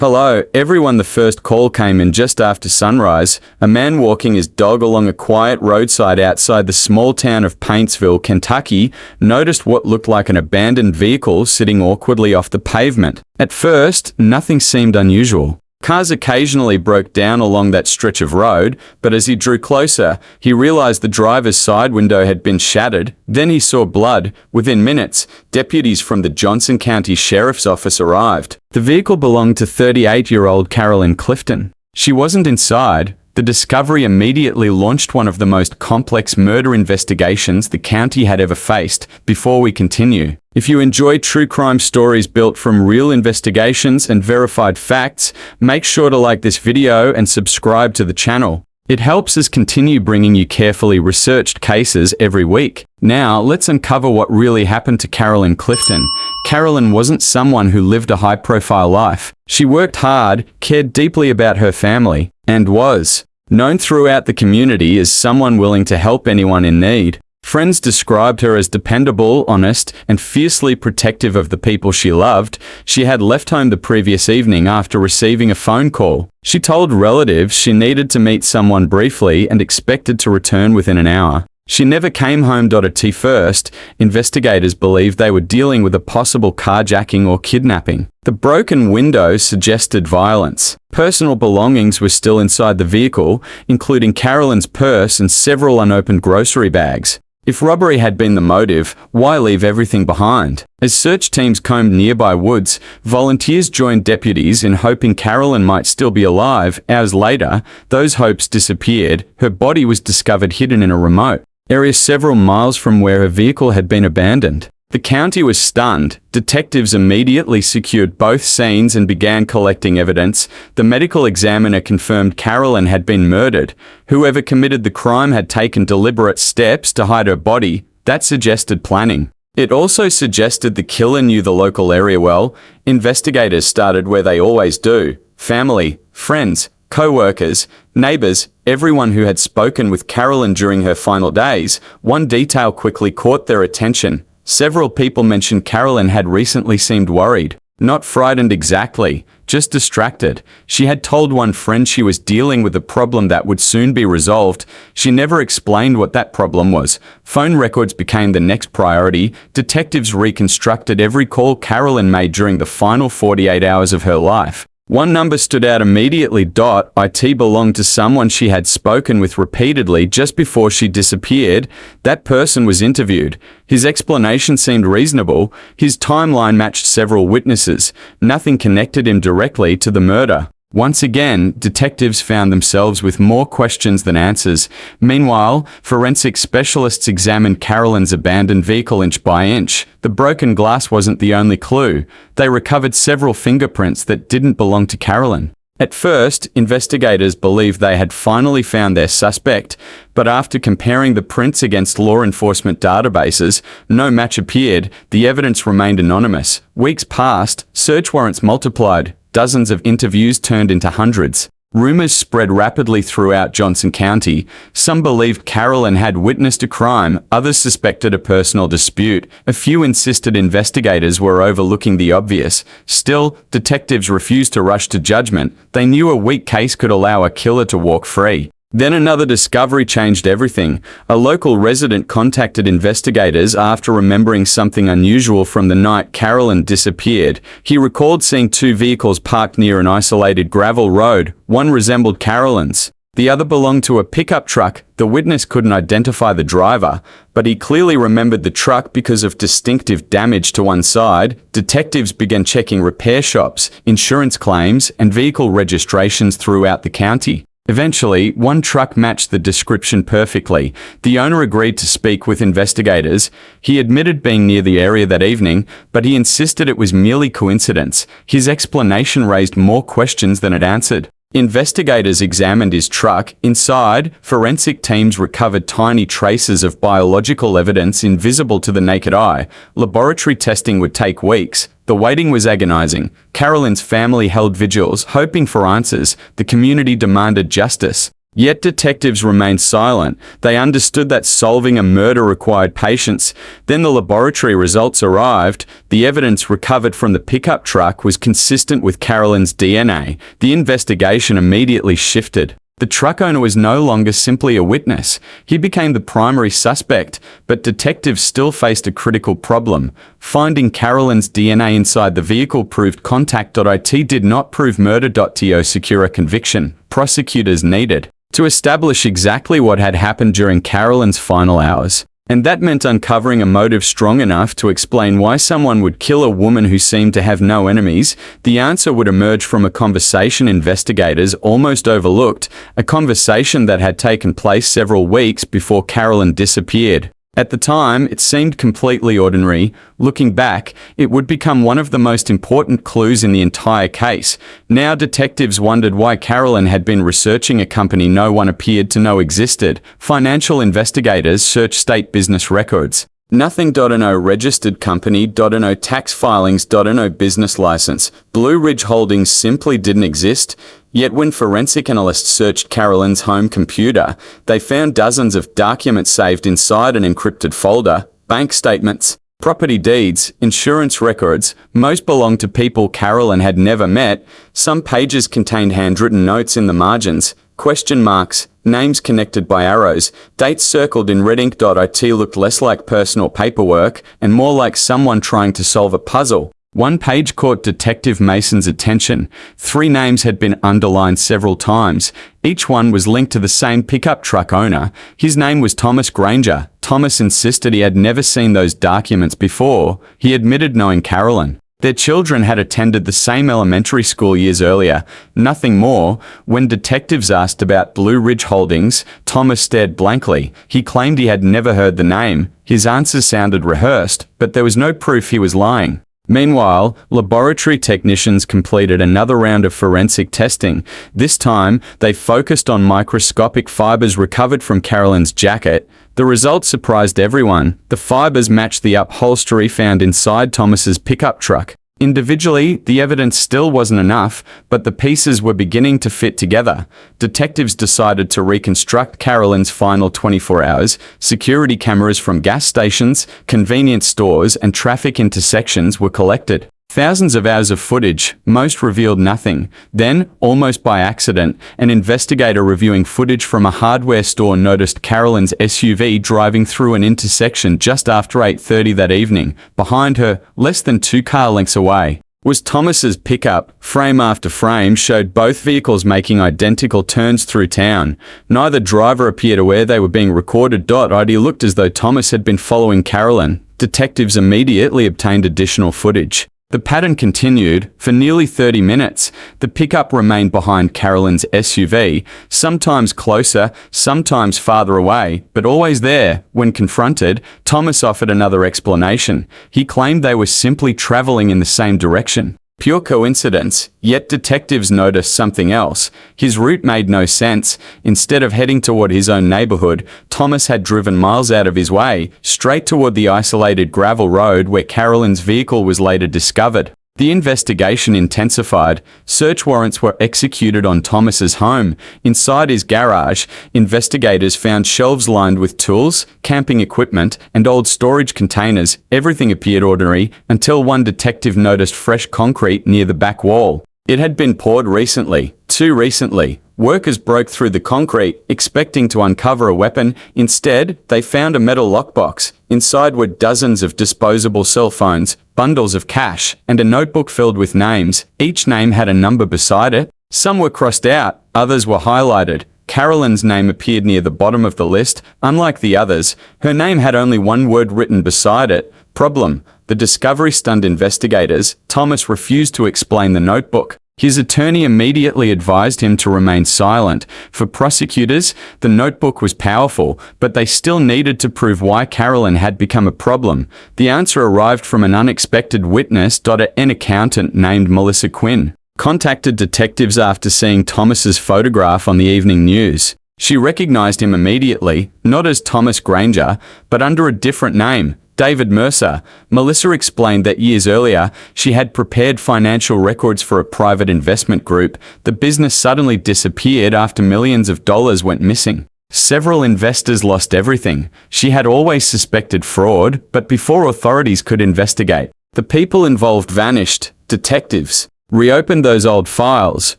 Hello, everyone. The first call came in just after sunrise. A man walking his dog along a quiet roadside outside the small town of Paintsville, Kentucky, noticed what looked like an abandoned vehicle sitting awkwardly off the pavement. At first, nothing seemed unusual. Cars occasionally broke down along that stretch of road, but as he drew closer, he realized the driver's side window had been shattered. Then he saw blood. Within minutes, deputies from the Johnson County Sheriff's Office arrived. The vehicle belonged to 38-year-old Carolyn Clifton. She wasn't inside. The discovery immediately launched one of the most complex murder investigations the county had ever faced. Before we continue, if you enjoy true crime stories built from real investigations and verified facts, make sure to like this video and subscribe to the channel. It helps us continue bringing you carefully researched cases every week. Now, let's uncover what really happened to Carolyn Clifton. Carolyn wasn't someone who lived a high-profile life. She worked hard, cared deeply about her family, and was known throughout the community as someone willing to help anyone in need. Friends described her as dependable, honest, and fiercely protective of the people she loved. She had left home the previous evening after receiving a phone call. She told relatives she needed to meet someone briefly and expected to return within an hour. She never came home. At first, investigators believed they were dealing with a possible carjacking or kidnapping. The broken window suggested violence. Personal belongings were still inside the vehicle, including Carolyn's purse and several unopened grocery bags. If robbery had been the motive, why leave everything behind? As search teams combed nearby woods, volunteers joined deputies in hoping Carolyn might still be alive. Hours later, those hopes disappeared. Her body was discovered hidden in a remote area several miles from where her vehicle had been abandoned. The county was stunned. Detectives immediately secured both scenes and began collecting evidence. The medical examiner confirmed Carolyn had been murdered. Whoever committed the crime had taken deliberate steps to hide her body. That suggested planning. It also suggested the killer knew the local area well. Investigators started where they always do: family, friends, co-workers, neighbors, everyone who had spoken with Carolyn during her final days. One detail quickly caught their attention. Several people mentioned Carolyn had recently seemed worried. Not frightened exactly, just distracted. She had told one friend she was dealing with a problem that would soon be resolved. She never explained what that problem was. Phone records became the next priority. Detectives reconstructed every call Carolyn made during the final 48 hours of her life. One number stood out immediately. It belonged to someone she had spoken with repeatedly just before she disappeared. That person was interviewed. His explanation seemed reasonable. His timeline matched several witnesses. Nothing connected him directly to the murder. Once again, detectives found themselves with more questions than answers. Meanwhile, forensic specialists examined Carolyn's abandoned vehicle inch by inch. The broken glass wasn't the only clue. They recovered several fingerprints that didn't belong to Carolyn. At first, investigators believed they had finally found their suspect, but after comparing the prints against law enforcement databases, no match appeared. The evidence remained anonymous. Weeks passed, search warrants multiplied. Dozens of interviews turned into hundreds. Rumors spread rapidly throughout Johnson County. Some believed Carolyn had witnessed a crime, others suspected a personal dispute. A few insisted investigators were overlooking the obvious. Still, detectives refused to rush to judgment. They knew a weak case could allow a killer to walk free. Then another discovery changed everything. A local resident contacted investigators after remembering something unusual from the night Carolyn disappeared. He recalled seeing two vehicles parked near an isolated gravel road. One resembled Carolyn's. The other belonged to a pickup truck. The witness couldn't identify the driver, but he clearly remembered the truck because of distinctive damage to one side. Detectives began checking repair shops, insurance claims, and vehicle registrations throughout the county. Eventually, one truck matched the description perfectly. The owner agreed to speak with investigators. He admitted being near the area that evening, but he insisted it was merely coincidence. His explanation raised more questions than it answered. Investigators examined his truck. Inside, forensic teams recovered tiny traces of biological evidence invisible to the naked eye. Laboratory testing would take weeks. The waiting was agonizing. Carolyn's family held vigils, hoping for answers. The community demanded justice. Yet detectives remained silent. They understood that solving a murder required patience. Then the laboratory results arrived. The evidence recovered from the pickup truck was consistent with Carolyn's DNA. The investigation immediately shifted. The truck owner was no longer simply a witness. He became the primary suspect, but detectives still faced a critical problem. Finding Carolyn's DNA inside the vehicle proved contact.it did not prove murder.to secure a conviction. Prosecutors needed to establish exactly what had happened during Carolyn's final hours. And that meant uncovering a motive strong enough to explain why someone would kill a woman who seemed to have no enemies. The answer would emerge from a conversation investigators almost overlooked, a conversation that had taken place several weeks before Carolyn disappeared. At the time, it seemed completely ordinary. Looking back, it would become one of the most important clues in the entire case. Now detectives wondered why Carolyn had been researching a company no one appeared to know existed. Financial investigators searched state business records. Nothing.no registered company.no tax filings.no business license. Blue Ridge Holdings simply didn't exist. Yet when forensic analysts searched Carolyn's home computer, they found dozens of documents saved inside an encrypted folder: bank statements, property deeds, insurance records. Most belonged to people Carolyn had never met. Some pages contained handwritten notes in the margins, question marks, names connected by arrows, dates circled in red ink.it looked less like personal paperwork and more like someone trying to solve a puzzle. One page caught Detective Mason's attention. 3 names had been underlined several times. Each one was linked to the same pickup truck owner. His name was Thomas Granger. Thomas insisted he had never seen those documents before. He admitted knowing Carolyn. Their children had attended the same elementary school years earlier. Nothing more. When detectives asked about Blue Ridge Holdings, Thomas stared blankly. He claimed he had never heard the name. His answers sounded rehearsed, but there was no proof he was lying. Meanwhile, laboratory technicians completed another round of forensic testing. This time, they focused on microscopic fibers recovered from Carolyn's jacket. The results surprised everyone. The fibers matched the upholstery found inside Thomas's pickup truck. Individually, the evidence still wasn't enough, but the pieces were beginning to fit together. Detectives decided to reconstruct Carolyn's final 24 hours. Security cameras from gas stations, convenience stores, and traffic intersections were collected. Thousands of hours of footage, most revealed nothing. Then, almost by accident, an investigator reviewing footage from a hardware store noticed Carolyn's SUV driving through an intersection just after 8:30 that evening. Behind her, less than 2 car lengths away, was Thomas's pickup. Frame after frame showed both vehicles making identical turns through town. Neither driver appeared aware they were being recorded. It looked as though Thomas had been following Carolyn. Detectives immediately obtained additional footage. The pattern continued. For nearly 30 minutes, the pickup remained behind Carolyn's SUV, sometimes closer, sometimes farther away, but always there. When confronted, Thomas offered another explanation. He claimed they were simply traveling in the same direction. Pure coincidence, yet detectives noticed something else. His route made no sense. Instead of heading toward his own neighborhood, Thomas had driven miles out of his way, straight toward the isolated gravel road where Carolyn's vehicle was later discovered. The investigation intensified. Search warrants were executed on Thomas's home. Inside his garage, investigators found shelves lined with tools, camping equipment, and old storage containers. Everything appeared ordinary until one detective noticed fresh concrete near the back wall. It had been poured recently, too recently. Workers broke through the concrete, expecting to uncover a weapon. Instead, they found a metal lockbox. Inside were dozens of disposable cell phones, bundles of cash, and a notebook filled with names. Each name had a number beside it. Some were crossed out, others were highlighted. Carolyn's name appeared near the bottom of the list. Unlike the others, her name had only one word written beside it: problem. The discovery stunned investigators. Thomas refused to explain the notebook. His attorney immediately advised him to remain silent. For prosecutors, the notebook was powerful, but they still needed to prove why Carolyn had become a problem. The answer arrived from an unexpected witness. An accountant named Melissa Quinn contacted detectives after seeing Thomas's photograph on the evening news. She recognized him immediately, not as Thomas Granger, but under a different name, David Mercer. Melissa explained that years earlier, she had prepared financial records for a private investment group. The business suddenly disappeared after millions of dollars went missing. Several investors lost everything. She had always suspected fraud, but before authorities could investigate, the people involved vanished. Detectives reopened those old files.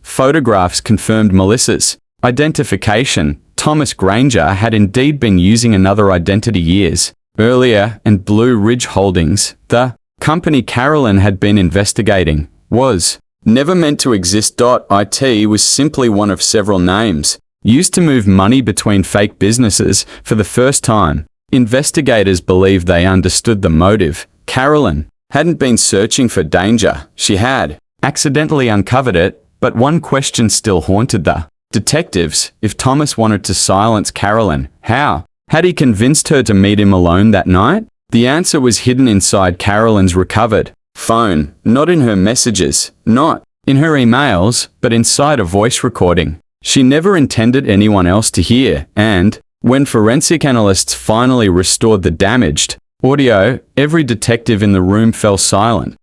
Photographs confirmed Melissa's identification. Thomas Granger had indeed been using another identity years earlier, and Blue Ridge Holdings, the company Carolyn had been investigating, was never meant to exist. It was simply one of several names used to move money between fake businesses. For the first time, investigators believed they understood the motive. Carolyn hadn't been searching for danger. She had accidentally uncovered it, but one question still haunted the detectives. If Thomas wanted to silence Carolyn, how had he convinced her to meet him alone that night? The answer was hidden inside Carolyn's recovered phone, not in her messages, not in her emails, but inside a voice recording she never intended anyone else to hear. And when forensic analysts finally restored the damaged audio, every detective in the room fell silent.